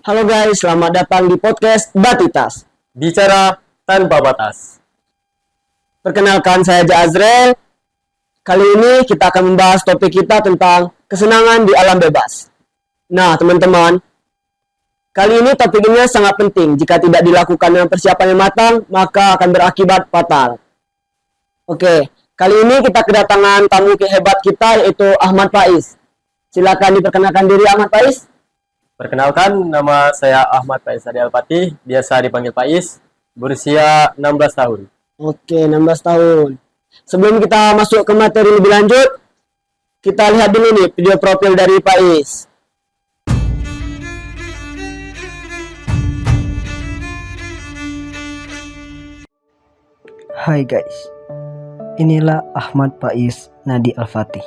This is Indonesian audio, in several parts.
Halo guys, selamat datang di podcast Batitas. Bicara tanpa batas. Perkenalkan saya Azrel. Kali ini kita akan membahas topik kita tentang kesenangan di alam bebas. Nah teman-teman, kali ini topiknya sangat penting. Jika tidak dilakukan dengan persiapan yang matang, maka akan berakibat fatal. Oke, kali ini kita kedatangan tamu hebat kita yaitu Ahmad Faiz. Silakan diperkenalkan diri Ahmad Faiz. Perkenalkan, nama saya Ahmad Faiz Adi Alpati, biasa dipanggil Faiz, berusia 16 tahun. Oke, 16 tahun. Sebelum kita masuk ke materi lebih lanjut, kita lihat dulu nih video profil dari Faiz. Hai guys, inilah Ahmad Faiz Nadi Al-Fatih,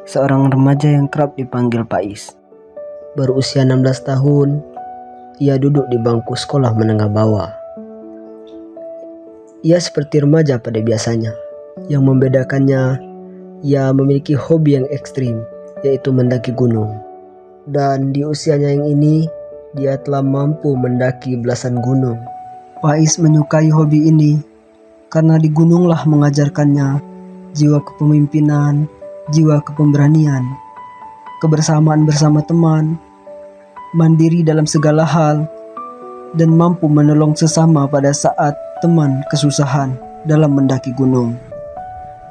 seorang remaja yang kerap dipanggil Faiz. Berusia 16 tahun, ia duduk di bangku sekolah menengah bawah. Ia seperti remaja pada biasanya. Yang membedakannya, ia memiliki hobi yang ekstrim, yaitu mendaki gunung. Dan di usianya yang ini, dia telah mampu mendaki belasan gunung. Faiz menyukai hobi ini karena di gununglah mengajarkannya jiwa kepemimpinan, jiwa kepemberanian, kebersamaan bersama teman, mandiri dalam segala hal, dan mampu menolong sesama pada saat teman kesusahan dalam mendaki gunung.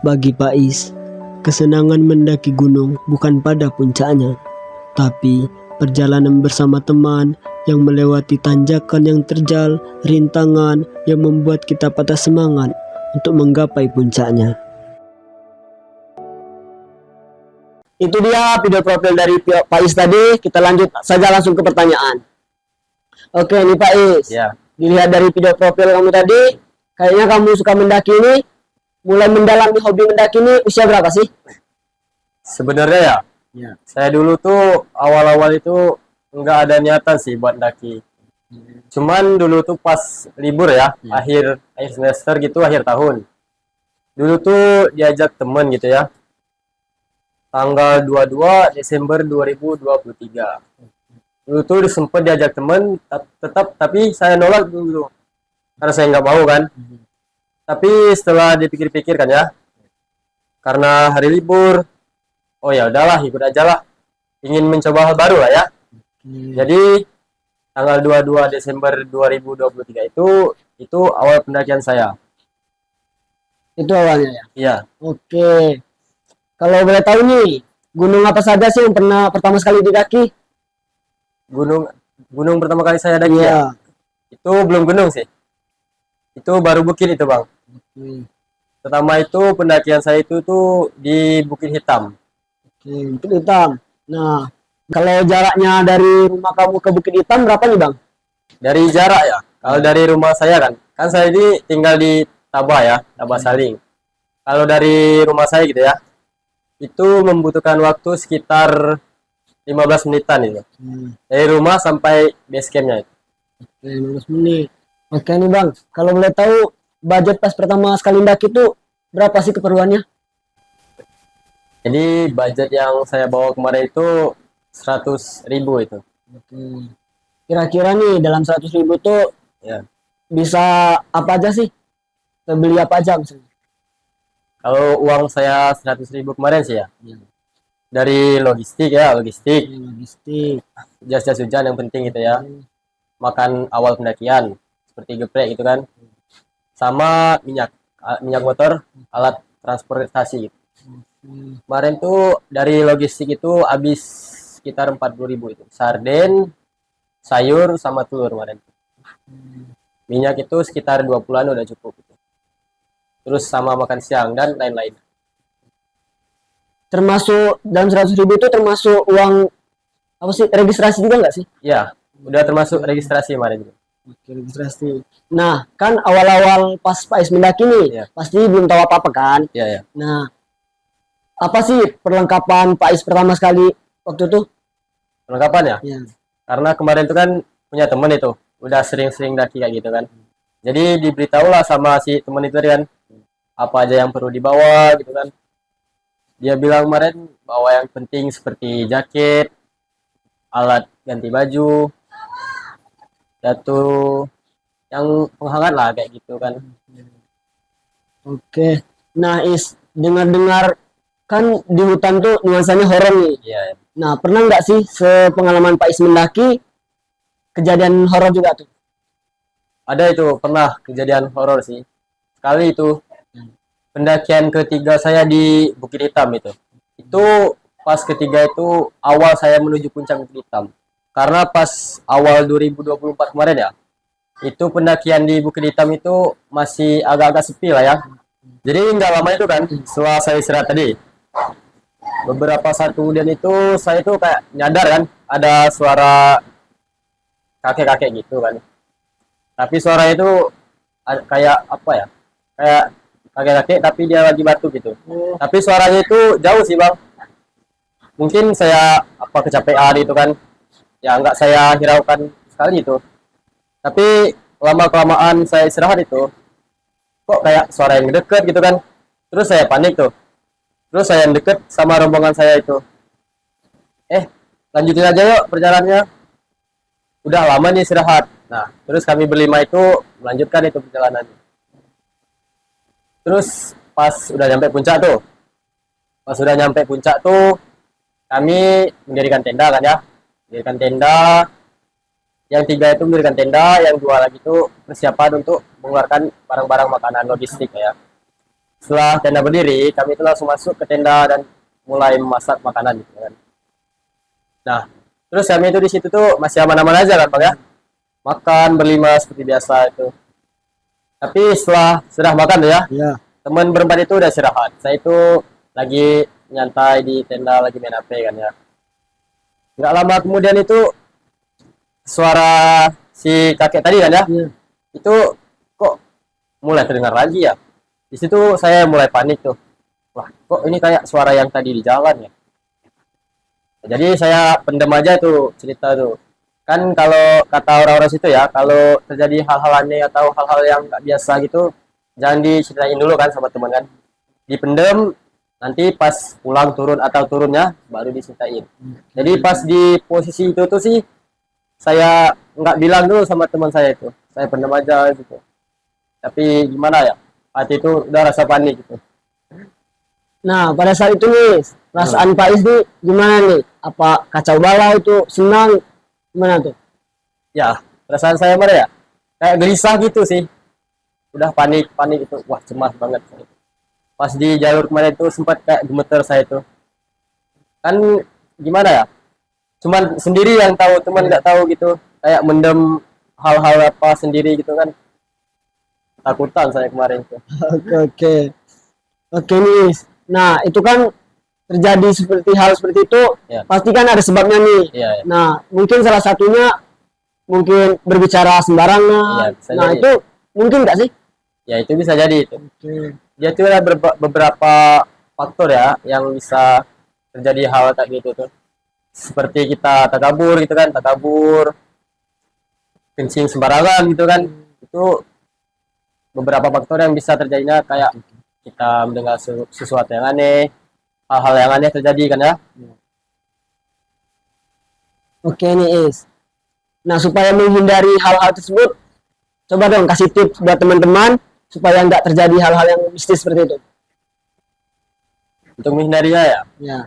Bagi Faiz, kesenangan mendaki gunung bukan pada puncaknya, tapi perjalanan bersama teman yang melewati tanjakan yang terjal, rintangan yang membuat kita patah semangat untuk menggapai puncaknya. Itu dia video profil dari Faiz tadi. Kita lanjut saja langsung ke pertanyaan. Oke nih Faiz, Ya, dilihat dari video profil kamu tadi, kayaknya kamu suka mendaki ini. Mulai mendalami hobi mendaki ini usia berapa sih? sebenarnya saya dulu tuh awal-awal itu nggak ada niatan sih buat mendaki. Cuman dulu tuh pas libur ya, akhir semester gitu, akhir tahun. Dulu tuh diajak temen gitu ya. Tanggal 22 Desember 2023. Dulu tuh sempet diajak temen, tapi saya nolak dulu. Karena saya nggak mau kan. Tapi setelah dipikir-pikir kan ya, karena hari libur, oh ya udahlah ikut aja lah. Ingin mencoba hal baru lah ya. Jadi tanggal 22 Desember 2023 itu awal pendakian saya. Itu awalnya ya. Iya, Oke. Kalau boleh tahu nih, gunung apa saja sih yang pernah pertama sekali didaki? gunung gunung pertama kali saya daki ya. Iya. Itu belum gunung sih. Itu baru bukit itu, Bang. Pertama itu pendakian saya itu tuh di Bukit Hitam. Oke, Bukit Hitam. Nah, kalau jaraknya dari rumah kamu ke Bukit Hitam berapa nih Bang? Dari jarak ya. Kalau dari rumah saya kan saya ini tinggal di Tabah ya, Tabah Saling. Kalau dari rumah saya gitu ya, itu membutuhkan waktu sekitar 15 menitan itu. Dari rumah sampai base campnya itu. Oke, 15 menit. Oke nih Bang, kalau boleh tahu budget pas pertama sekali mendaki itu berapa sih keperluannya? Jadi budget yang saya bawa kemarin itu 100.000 itu. Oke. Kira-kira nih dalam 100.000 tuh Ya. bisa apa aja sih? Beli apa aja misalnya? Kalau uang saya 100.000 kemarin sih ya. Dari logistik, Logistik. jas-jas hujan yang penting gitu ya. Makan awal pendakian seperti geprek gitu kan. Sama minyak motor, alat transportasi gitu. Kemarin tuh dari logistik itu habis sekitar 40.000 itu. Sarden, sayur sama telur kemarin. Minyak itu sekitar 20-an udah cukup gitu. Terus sama makan siang dan lain-lain. Termasuk dalam 100.000 itu termasuk uang apa sih? Registrasi juga nggak sih? Ya, udah termasuk registrasi kemarin. Oke, registrasi. Nah, kan awal-awal pas Faiz mendaki nih, Iya. pasti belum tahu apa-apa kan? Ya, ya. Nah, apa sih perlengkapan Faiz pertama sekali waktu itu? Perlengkapan ya. Ya. Karena kemarin itu kan punya temen itu, udah sering-sering daki kayak gitu kan. Jadi diberitahu lah sama si temen itu kan, apa aja yang perlu dibawa gitu kan. Dia bilang kemarin bawa yang penting seperti jaket, alat ganti baju, batu yang penghangat lah kayak gitu kan. Oke. Nah, dengar-dengar kan di hutan tuh nuansanya horor nih. Iya, Nah, pernah nggak sih sepengalaman Pak Is mendaki kejadian horor juga tuh? ada itu pernah kejadian horor sih. Sekali itu pendakian ketiga saya di Bukit Hitam itu. Itu pas ketiga itu awal saya menuju puncak Bukit Hitam. Karena pas awal 2024 kemarin ya, itu pendakian di Bukit Hitam itu masih agak-agak sepi lah ya. Jadi nggak lama itu kan, setelah saya istirahat tadi, beberapa saat kemudian itu saya tuh kayak nyadar kan, ada suara kakek-kakek gitu kan. Tapi suara itu kayak apa ya? Kayak kakek-kakek tapi dia lagi batuk gitu. Tapi suaranya itu jauh sih bang. Mungkin saya apa kecapean itu kan, ya nggak saya hiraukan sekali itu. Tapi lama kelamaan saya istirahat itu, kok kayak suara yang deket gitu kan. Terus saya panik tuh. Terus saya deket sama rombongan saya itu. Lanjutin aja yuk perjalanannya. Udah lama nih istirahat. Nah, terus kami berlima itu melanjutkan itu perjalanan. Terus pas udah nyampe puncak tuh. Pas udah nyampe puncak tuh, kami mendirikan tenda kan ya. Mendirikan tenda. Yang tiga itu mendirikan tenda, yang dua lagi itu persiapan untuk mengeluarkan barang-barang makanan logistik ya. Setelah tenda berdiri, kami itu langsung masuk ke tenda dan mulai memasak makanan gitu kan. Nah, terus kami itu di situ tuh masih aman-aman aja kan, Bang ya. Makan berlima seperti biasa itu. Tapi setelah sudah makan tuh ya, Iya. teman berempat itu udah istirahat. Saya itu lagi nyantai di tenda lagi main HP kan ya. Nggak lama kemudian itu suara si kakek tadi kan ya, Iya. itu kok mulai terdengar lagi ya. Di situ saya mulai panik tuh. Wah, kok ini kayak suara yang tadi di jalan ya. Jadi saya pendem aja tuh cerita tuh. Kan kalau kata orang-orang situ ya, kalau terjadi hal-hal aneh atau hal-hal yang nggak biasa gitu, jangan diceritain dulu kan sama teman kan. Dipendem, nanti pas pulang turun atau turunnya baru diceritain. Jadi pas di posisi itu tuh sih saya nggak bilang dulu sama teman saya itu. Saya pendem aja gitu. Tapi gimana ya? Hati itu udah rasa panik gitu. Nah, pada saat itu nih, perasaan Pak Is nih gimana nih? Apa kacau balau itu, senang, gimana tuh? Ya, perasaan saya mana ya? Kayak gelisah gitu sih. Udah panik itu. Wah, cemas banget. Pas di jalur kemarin itu sempat kayak gemeter saya itu. Kan gimana ya? Cuman sendiri yang tahu, teman nggak tahu gitu. Kayak mendem hal-hal apa sendiri gitu kan. Takutan saya kemarin itu. Oke. Oke nih. Nah, itu kan terjadi seperti hal seperti itu, Ya. pasti kan ada sebabnya nih. Iya, ya. Nah, mungkin salah satunya mungkin berbicara sembarangan. Iya, bisa Nah, jadi. itu mungkin nggak sih? Ya itu bisa jadi itu. Dia tuh ada beberapa faktor ya yang bisa terjadi hal kayak gitu tuh. Seperti kita takabur gitu kan, takabur, kencing sembarangan gitu kan. Itu beberapa faktor yang bisa terjadinya kayak kita mendengar sesuatu yang aneh, hal-hal yang aneh terjadi kan ya. Oke nih Is. Nah, supaya menghindari hal-hal tersebut, coba dong kasih tips buat teman-teman supaya nggak terjadi hal-hal yang mistis seperti itu. Untuk menghindarinya ya, Ya.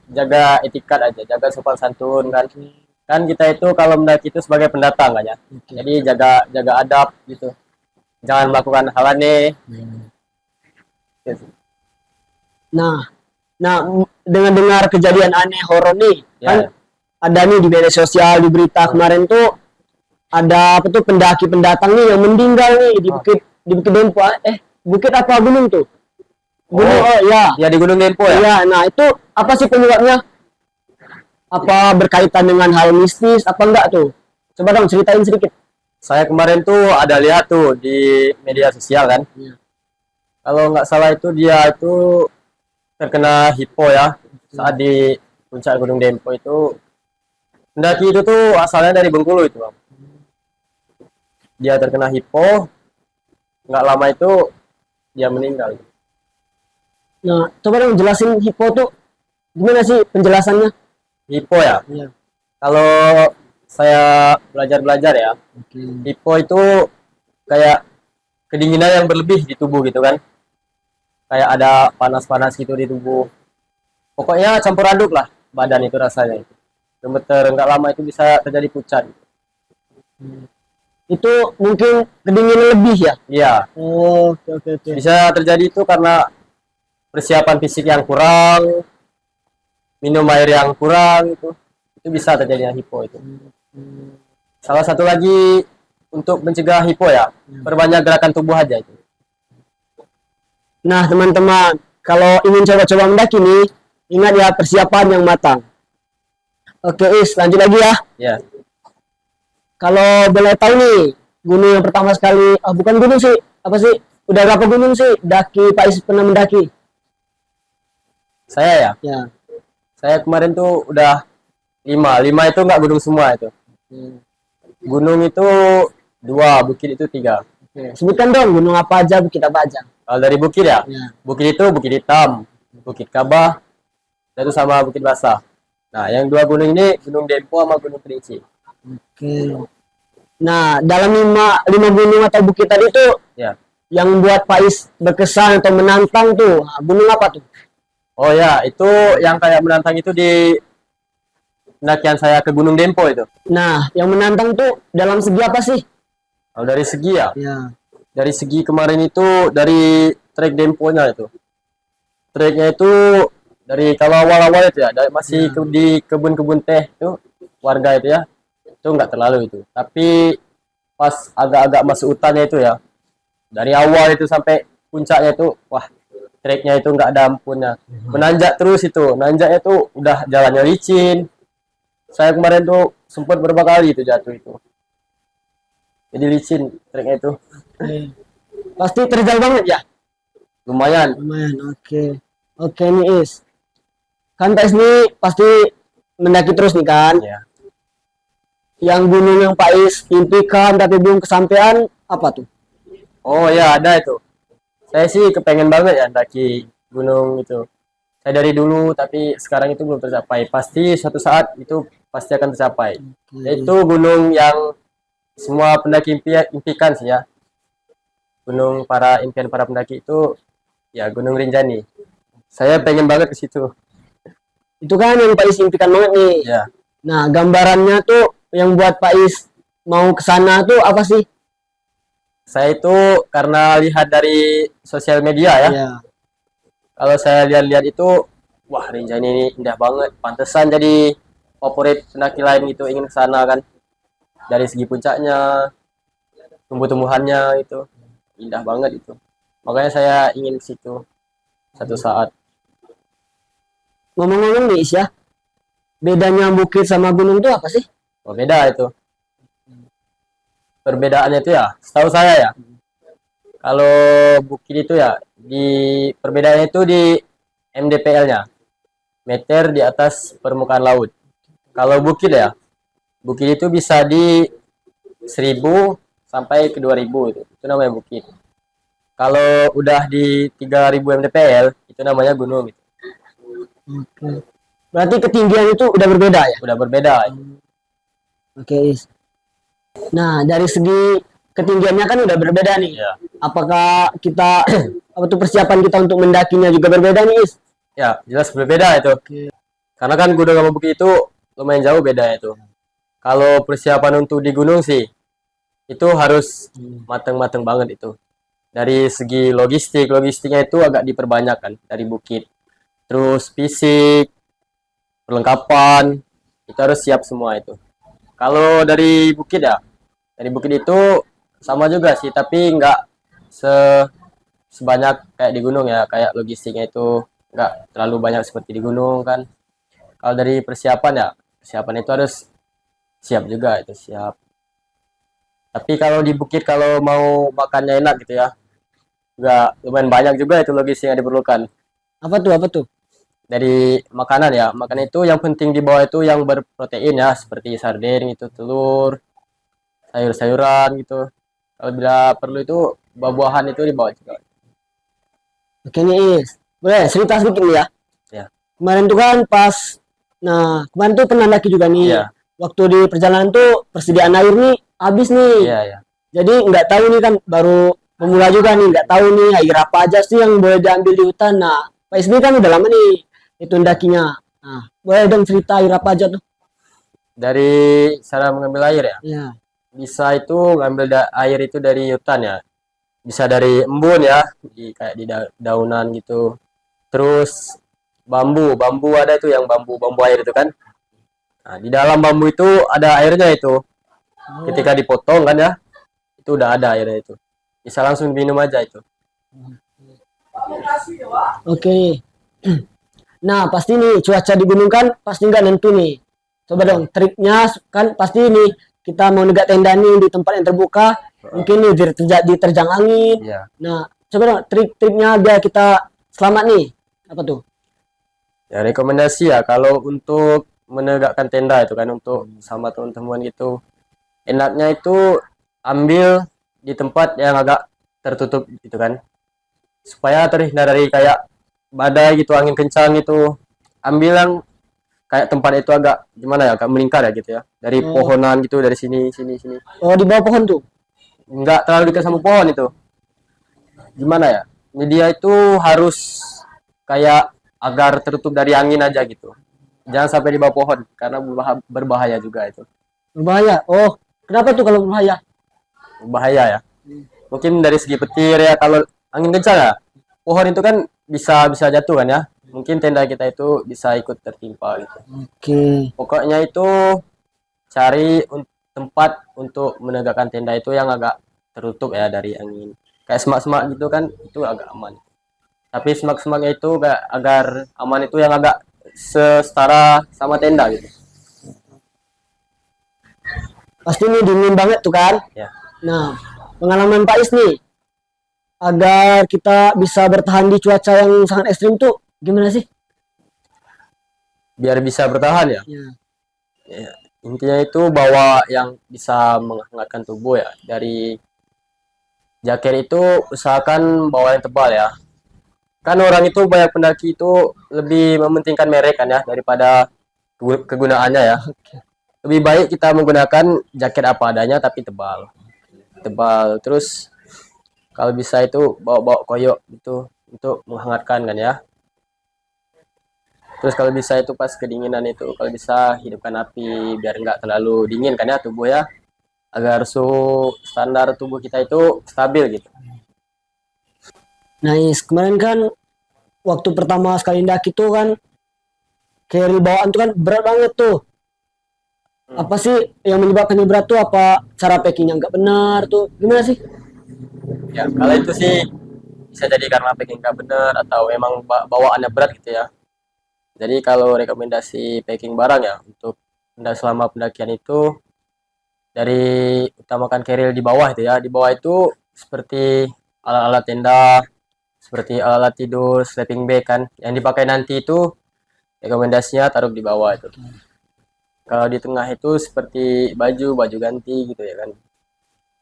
jaga etikat aja, jaga sopan santun kan. Kan kita itu kalau mendaki itu sebagai pendatang kan ya. Jadi jaga adab gitu. Jangan melakukan hal aneh. Gitu. Nah, dengan dengar kejadian aneh horor nih, Ya. kan ada nih di media sosial, di berita kemarin tuh ada apa tuh pendaki pendatang nih yang meninggal nih di Bukit Dempo. Bukit apa gunung tuh? Gunung, Oh. oh ya. Ya di Gunung Dempo ya. Iya, nah itu apa sih penyebabnya? Apa berkaitan dengan hal mistis apa enggak tuh? Coba dong ceritain sedikit. Saya kemarin tuh ada lihat tuh di media sosial kan. Iya. Kalau nggak salah itu dia itu terkena hipo ya saat di puncak Gunung Dempo itu. Pendaki itu tuh asalnya dari Bengkulu itu bang. Dia terkena hipo, nggak lama itu dia meninggal. Nah, coba dong jelasin hipo tuh gimana sih penjelasannya? Hipo ya. Iya. Kalau saya belajar ya, hipo itu kayak kedinginan yang berlebih di tubuh gitu kan. Kayak ada panas-panas gitu di tubuh. Pokoknya campur aduk lah badan itu rasanya itu. Gemeter, nggak lama itu bisa terjadi pucat. Itu mungkin kedinginan lebih ya? Iya, Oh, oke. bisa terjadi itu karena persiapan fisik yang kurang, minum air yang kurang itu bisa terjadinya hipo itu. Salah satu lagi untuk mencegah hipo ya, perbanyak gerakan tubuh aja itu. Nah, teman-teman, kalau ingin coba-coba mendaki nih, ingat ya persiapan yang matang. Oke, Is, lanjut lagi ya. Ya, Kalau boleh tahu nih, gunung yang pertama sekali, bukan gunung sih, apa sih? Udah berapa gunung sih daki Pak Is pernah mendaki? saya ya, Ya. saya kemarin tuh udah 5 itu nggak gunung semua itu. Gunung itu 2, bukit itu 3. Oke. Sebutkan dong gunung apa aja, bukit apa aja. Kalau dari bukit ya, Ya. bukit itu Bukit Hitam, Bukit Kabah, dan itu sama Bukit Basah. Nah, yang 2 gunung ini Gunung Dempo sama Gunung Kerinci. Oke. Nah, dalam lima gunung atau bukit tadi tuh Ya. yang buat Pak Is berkesan atau menantang tuh, gunung apa tuh? Oh ya, itu yang kayak menantang itu di pendakian saya ke Gunung Dempo itu. Nah, yang menantang tuh dalam segi apa sih? Kalau dari segi ya, Ya. dari segi kemarin itu dari trek Demponya itu. Treknya itu dari kalau awal-awal itu ya, masih di kebun-kebun teh itu warga itu ya, itu nggak terlalu itu. Tapi pas agak-agak masuk hutannya itu ya, dari awal itu sampai puncaknya itu, wah, treknya itu nggak ada ampunnya. Menanjak terus itu, nanjaknya itu udah jalannya licin. Saya kemarin tuh sempat beberapa kali itu jatuh itu. Jadi licin treknya itu, Pasti terjal banget ya? lumayan. Lumayan, oke. Oke nih Is. Kan Pak Is nih pasti mendaki terus nih kan? Ya. Yang gunung yang Pak Is impikan tapi belum kesampaian apa tuh? Oh ya ada itu. Saya sih kepengen banget ya daki gunung itu. Saya dari dulu tapi sekarang itu belum tercapai. Pasti suatu saat itu pasti akan tercapai. Itu gunung yang semua pendaki impikan sih ya. Gunung para impian para pendaki itu ya Gunung Rinjani. Saya pengen banget ke situ. Itu kan yang Pak Is impikan banget nih. Ya. Nah, gambarannya tuh yang buat Pak Is mau ke sana tuh apa sih? Saya itu karena lihat dari sosial media ya. Ya. Kalau saya lihat-lihat itu, wah Rinjani ini indah banget. Pantesan jadi favorit pendaki lain itu ingin ke sana kan. Dari segi puncaknya, tumbuh-tumbuhannya itu indah banget itu. Makanya saya ingin ke situ satu saat. Ngomong-ngomong nih Is ya, bedanya bukit sama gunung tuh apa sih? Oh, beda itu. Perbedaannya itu ya, setahu saya ya. Kalau bukit itu ya, di perbedaannya itu di MDPL-nya. Meter di atas permukaan laut. Kalau bukit ya, bukit itu bisa di 1000 sampai ke 2000 itu namanya bukit. Kalau udah di 3000 mdpl itu namanya gunung gitu. Oke. Berarti ketinggian itu udah berbeda ya? Udah berbeda. Oke Is. Nah, dari segi ketinggiannya kan udah berbeda nih. Ya. Apakah kita apa tuh persiapan kita untuk mendakinya juga berbeda nih Is? Ya, jelas berbeda itu. Karena kan gunung sama bukit itu lumayan jauh beda itu. Kalau persiapan untuk di gunung sih itu harus mateng-mateng banget itu. Dari segi logistiknya itu agak diperbanyak kan dari bukit. Terus fisik, perlengkapan, itu harus siap semua itu. Kalau dari bukit ya, dari bukit itu sama juga sih, tapi nggak sebanyak kayak di gunung ya, kayak logistiknya itu nggak terlalu banyak seperti di gunung kan. Kalau dari persiapan ya, persiapan itu harus siap juga itu siap. Tapi kalau di bukit kalau mau makannya enak gitu ya, nggak lumayan banyak juga itu logistik yang diperlukan. Apa tuh? Apa tuh? Dari makanan ya, makanan itu yang penting di bawah itu yang berprotein ya, seperti sarden itu, telur, sayur-sayuran gitu. Kalau bila perlu itu buah-buahan itu dibawa juga. Oke nih Is. Boleh cerita sedikit nih ya. Ya. Kemarin tuh kan pas, nah kemarin tuh pernah daki juga nih. Iya. waktu di perjalanan tuh persediaan air nih habis nih. Iya, iya. Jadi nggak tahu nih kan baru pemula juga nih, nggak tahu nih air apa aja sih yang boleh diambil di hutan. Nah, Pak Ismi kan udah lama nih itu mendakinya. Nah, boleh dong cerita air apa aja tuh? Dari cara mengambil air ya. Ya. Bisa itu ngambil air itu dari hutan ya. Bisa dari embun ya, kayak di daunan gitu. Terus bambu ada itu yang bambu air itu kan. Nah, di dalam bambu itu ada airnya itu. Ketika dipotong kan ya, itu udah ada airnya itu. Bisa langsung minum aja itu. Oke. Nah, pasti nih cuaca di gunung kan pasti nggak nentu nih. Coba dong triknya kan pasti nih kita mau negak tenda nih di tempat yang terbuka, mungkin nih diterjang angin. Iya. Nah, coba dong trik-triknya biar kita selamat nih. Apa tuh? Ya rekomendasi ya kalau untuk menegakkan tenda itu kan untuk sama teman-teman gitu. Enaknya itu ambil di tempat yang agak tertutup gitu kan. Supaya terhindar dari kayak badai gitu, angin kencang itu. Ambil yang kayak tempat itu agak gimana ya, agak melingkar ya gitu ya. Dari pohonan gitu, dari sini. Oh, di bawah pohon tuh. Enggak terlalu dekat sama pohon itu. Gimana ya? Media itu harus kayak agar tertutup dari angin aja gitu. Jangan sampai di bawah pohon karena berbahaya juga itu. Berbahaya. Oh, kenapa tuh kalau berbahaya? Bahaya ya. Mungkin dari segi petir ya, kalau angin kencang ya, pohon itu kan bisa jatuh kan ya. Mungkin tenda kita itu bisa ikut tertimpa gitu. Oke. Pokoknya itu cari tempat untuk menegakkan tenda itu yang agak tertutup ya dari angin. Kayak semak-semak gitu kan, itu agak aman. Tapi semak-semaknya itu agar aman itu yang agak setara sama tenda gitu. Pasti nih dingin banget tuh kan? Ya. Nah, pengalaman Pak Is nih agar kita bisa bertahan di cuaca yang sangat ekstrim tuh gimana sih? Biar bisa bertahan ya. Ya. Ya, intinya itu bawa yang bisa menghangatkan tubuh ya. Dari jaket itu usahakan bawa yang tebal ya. Kan orang itu banyak pendaki itu lebih mementingkan merek kan ya daripada kegunaannya ya. Lebih baik kita menggunakan jaket apa adanya tapi tebal. Tebal. Terus kalau bisa itu bawa koyok itu untuk menghangatkan kan ya. Terus kalau bisa itu pas kedinginan itu kalau bisa hidupkan api biar nggak terlalu dingin kan ya tubuh ya. Agar suhu standar tubuh kita itu stabil gitu. Nah, Is, kemarin kan waktu pertama sekali ndaki tuh kan carry bawaan tuh kan berat banget tuh. Apa sih yang menyebabkannya berat tuh? Apa cara packingnya nggak benar tuh? Gimana sih? Ya, kalau itu sih bisa jadi karena packing nggak benar atau emang bawaannya berat gitu ya. Jadi kalau rekomendasi packing barang ya untuk selama pendakian itu dari utamakan keril di bawah itu ya. Di bawah itu seperti alat-alat tenda, seperti alat tidur, sleeping bag kan. Yang dipakai nanti itu rekomendasinya taruh di bawah itu. Kalau di tengah itu seperti baju ganti gitu ya kan.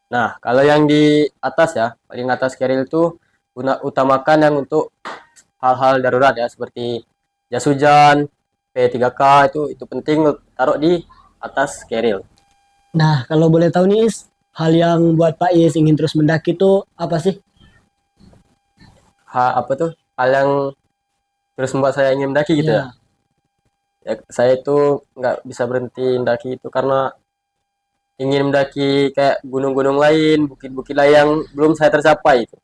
Nah, kalau yang di atas ya, paling atas keril itu utamakan yang untuk hal-hal darurat ya, seperti jas hujan, P3K itu penting taruh di atas keril. Nah, kalau boleh tahu nih Is, hal yang buat Pak Is ingin terus mendaki tuh apa sih? Apa tuh? Hal yang terus membuat saya ingin mendaki gitu ya. Ya, saya itu nggak bisa berhenti mendaki itu karena ingin mendaki kayak gunung-gunung lain, bukit-bukit lain yang belum saya tercapai itu.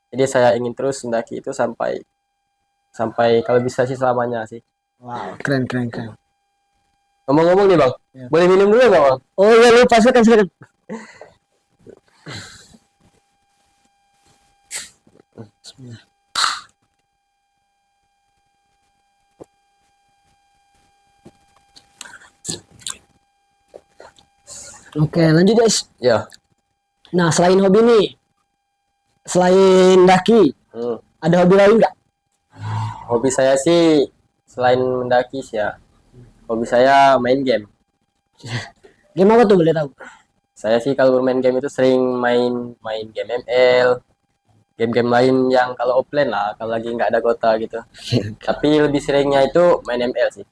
Jadi saya ingin terus mendaki itu sampai kalau bisa sih selamanya sih. Wow, keren. Ngomong-ngomong nih Bang, boleh minum dulu nggak Bang? Oh iya, lupa, silakan. Bismillah. Oke, lanjut guys. Ya. Nah, selain hobi nih, selain daki, ada hobi lain nggak? Hobi saya sih selain mendaki sih ya, hobi saya main game. Game apa tuh boleh tahu? Saya sih kalau bermain game itu sering main game ML, game-game lain yang kalau offline lah, kalau lagi nggak ada kota gitu. Tapi lebih seringnya itu main ML sih.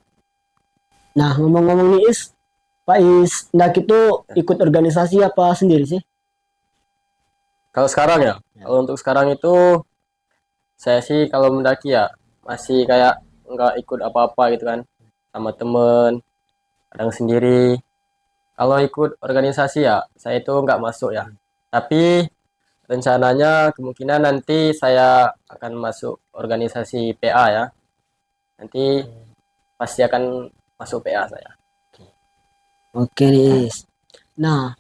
Nah, ngomong-ngomong nih Is, Pak Is mendaki itu ikut organisasi apa sendiri sih? Kalau sekarang ya, kalau untuk sekarang itu saya sih kalau mendaki ya masih kayak nggak ikut apa-apa gitu kan, sama temen, kadang sendiri. Kalau ikut organisasi ya, saya itu nggak masuk ya. Tapi rencananya kemungkinan nanti saya akan masuk organisasi PA ya. Nanti pasti akan masuk PA saya. Oke nih Is. Nah,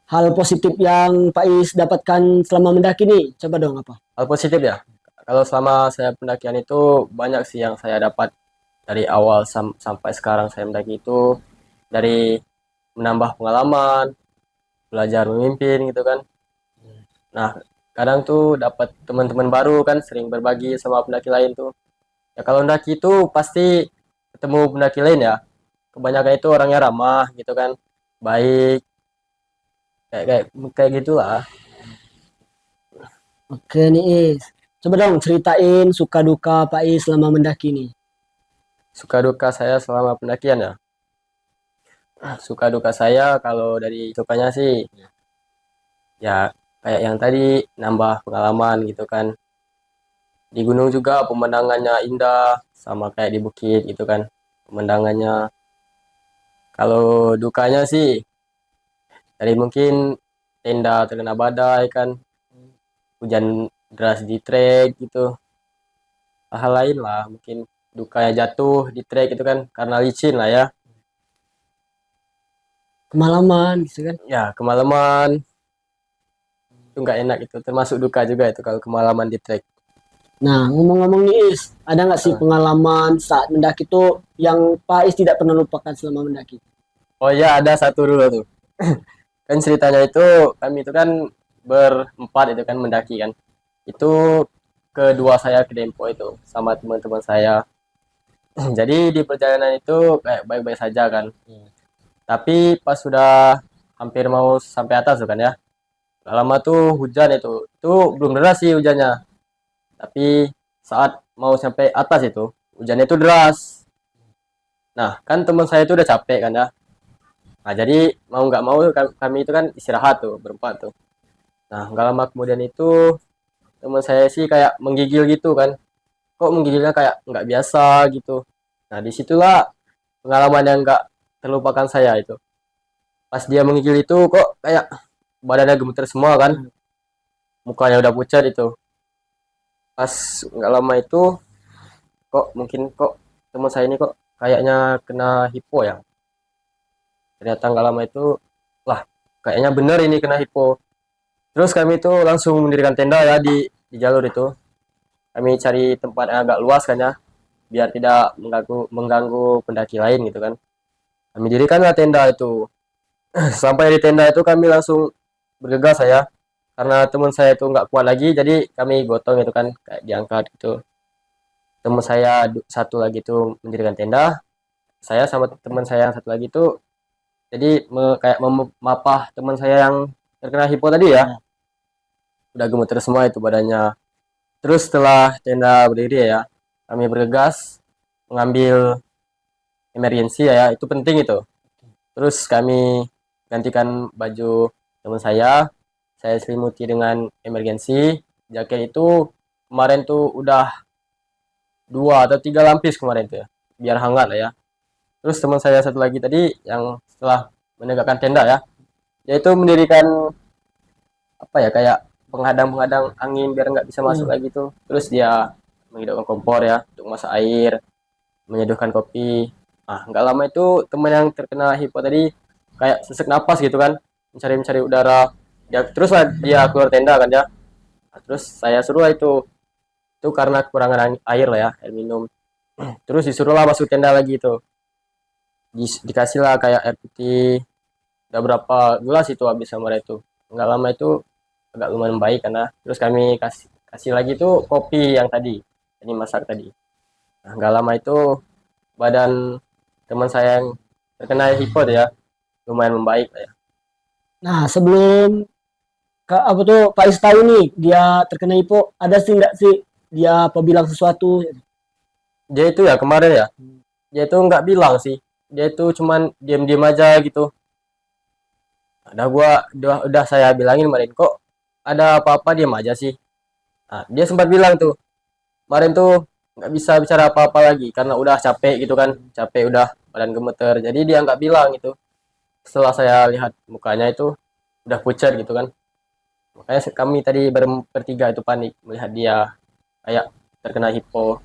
hal positif yang Pak Is dapatkan selama mendaki nih, coba dong apa? Hal positif ya. Kalau selama saya pendakian itu banyak sih yang saya dapat dari awal sampai sekarang saya mendaki itu, dari menambah pengalaman, belajar memimpin gitu kan. Nah, kadang tuh dapat teman-teman baru kan, sering berbagi sama pendaki lain tuh. Ya kalau mendaki itu pasti ketemu pendaki lain ya. Kebanyakan itu orangnya ramah gitu kan, baik, kayak kayak kayak gitulah. Oke nih Is. Coba dong ceritain suka duka Pak Is selama mendaki nih. Suka duka saya selama pendakian ya. Suka duka saya kalau dari sukanya sih ya kayak yang tadi, nambah pengalaman gitu kan. Di gunung juga pemandangannya indah sama kayak di bukit gitu kan, pemandangannya. Kalau dukanya sih dari mungkin tenda terkena badai kan, hujan deras di trek gitu. Hal lain lah mungkin, dukanya jatuh di trek itu kan karena licin lah ya. Kemalaman gitu kan. Ya kemalaman itu nggak enak, itu termasuk duka juga itu kalau kemalaman di trek. Nah, ngomong-ngomong nih Is, ada nggak sih pengalaman saat mendaki itu yang Pak Is tidak pernah lupakan selama mendaki? Oh ya, ada satu dulu tuh. Kan ceritanya itu kami itu kan berempat itu kan mendaki kan. Itu kedua saya ke Dempo itu sama teman-teman saya. Jadi di perjalanan itu kayak baik-baik saja kan. Tapi pas sudah hampir mau sampai atas tuh kan ya. Gak lama tuh hujan itu. Itu belum deras sih hujannya. Tapi saat mau sampai atas itu hujannya itu deras. Nah, kan teman saya itu udah capek kan ya. Nah, jadi mau nggak mau kami itu kan istirahat tuh berempat tuh. Nah, nggak lama kemudian itu teman saya sih kayak menggigil gitu kan. Kok menggigilnya kayak nggak biasa gitu. Nah, disitulah pengalaman yang nggak terlupakan saya itu. Pas dia menggigil itu kok kayak badannya gemeter semua kan. Mukanya udah pucat itu. Pas nggak lama itu kok mungkin kok teman saya ini kok kayaknya kena hipo ya. Ternyata nggak lama itu, lah kayaknya bener ini kena hipo. Terus kami itu langsung mendirikan tenda ya di jalur itu. Kami cari tempat yang agak luas kan ya, biar tidak mengganggu pendaki lain gitu kan. Kami dirikanlah tenda itu. Sampai di tenda itu kami langsung bergegas saya, karena teman saya itu nggak kuat lagi, jadi kami gotong itu kan kayak diangkat gitu. Teman saya satu lagi itu mendirikan tenda, saya sama teman saya yang satu lagi itu jadi kayak memapah teman saya yang terkena hipo tadi ya. Udah gemeter semua itu badannya. Terus setelah tenda berdiri ya, kami bergegas mengambil emergency ya, itu penting itu. Terus kami gantikan baju teman saya selimuti dengan emergency. Jaket itu kemarin tuh udah 2 atau 3 lapis kemarin tuh ya, biar hangat lah ya. Terus teman saya satu lagi tadi yang setelah menegakkan tenda ya, yaitu mendirikan apa ya, kayak penghadang-penghadang angin biar nggak bisa masuk lagi tuh. Terus dia menghidupkan kompor ya untuk masak air, menyeduhkan kopi. Ah, nggak lama itu teman yang terkena hipo tadi kayak sesak napas gitu kan, mencari udara. Terus lah dia keluar tenda kan ya. Nah, terus saya suruh lah itu karena kekurangan air lah ya, air minum. Terus disuruh lah masuk tenda lagi itu. Dikasih lah kayak air putih. Udah berapa gelas itu habis sama itu. Nggak lama itu agak lumayan baik karena terus kami kasih lagi tuh kopi yang tadi ini masak tadi. Nah, nggak lama itu badan teman saya yang terkena hipo ya lumayan membaik lah ya. Nah, sebelum apa tuh Pak Is tahu nih dia terkena hipo, ada sih nggak sih dia apa bilang sesuatu? Dia itu ya kemarin ya, dia itu nggak bilang sih, dia itu cuman diam-diam aja gitu, Udah saya bilangin kemarin, kok ada apa-apa diam aja sih. Nah, dia sempat bilang tuh kemarin tuh nggak bisa bicara apa-apa lagi karena udah capek gitu kan, capek udah badan gemeter. Jadi dia nggak bilang itu. Setelah saya lihat mukanya itu udah pucat gitu kan. Makanya kami tadi bertiga itu panik melihat dia kayak terkena hipo.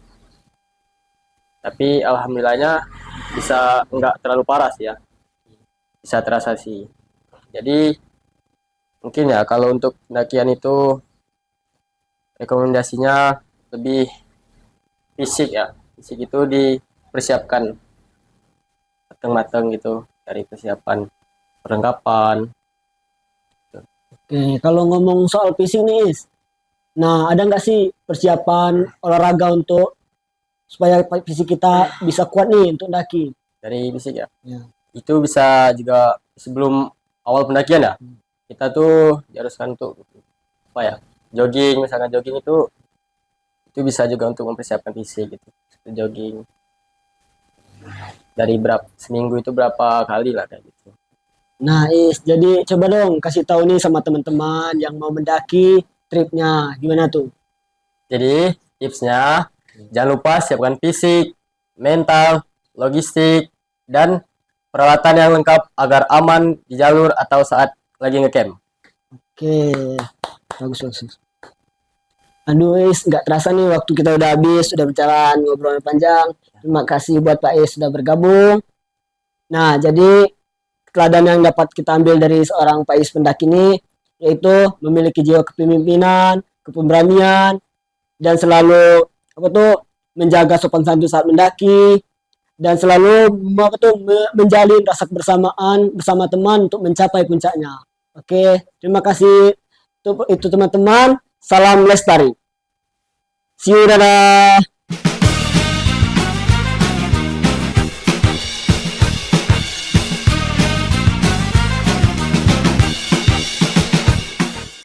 Tapi alhamdulillahnya bisa nggak terlalu parah sih ya, bisa terasa sih. Jadi mungkin ya kalau untuk pendakian itu rekomendasinya lebih fisik ya, fisik itu dipersiapkan matang-matang gitu dari persiapan perlengkapan. Oke, kalau ngomong soal fisik nih, Is. Nah, ada nggak sih persiapan olahraga untuk supaya fisik kita bisa kuat nih untuk daki? Dari fisik ya, Ya. itu bisa juga sebelum awal pendakian ya, kita tuh diharuskan untuk apa ya, jogging. Misalkan jogging itu bisa juga untuk mempersiapkan fisik gitu. Jogging dari seminggu itu berapa kali lah kayak gitu. Nah, Is, jadi coba dong kasih tahu nih sama teman-teman yang mau mendaki tripnya gimana tuh? Jadi tipsnya jangan lupa siapkan fisik, mental, logistik, dan peralatan yang lengkap agar aman di jalur atau saat lagi ngecamp. Oke, bagus bagus. Aduh, Is, nggak terasa nih waktu kita udah habis, sudah berjalan ngobrol panjang. Terima kasih buat Pak Is sudah bergabung. Nah, jadi teladan yang dapat kita ambil dari seorang Pak Is pendaki ini yaitu memiliki jiwa kepemimpinan, keberanian, dan selalu apa tuh menjaga sopan santun saat mendaki dan selalu apa tuh menjalin rasa kebersamaan bersama teman untuk mencapai puncaknya. Oke, terima kasih itu teman-teman. Salam lestari. See you, dadah.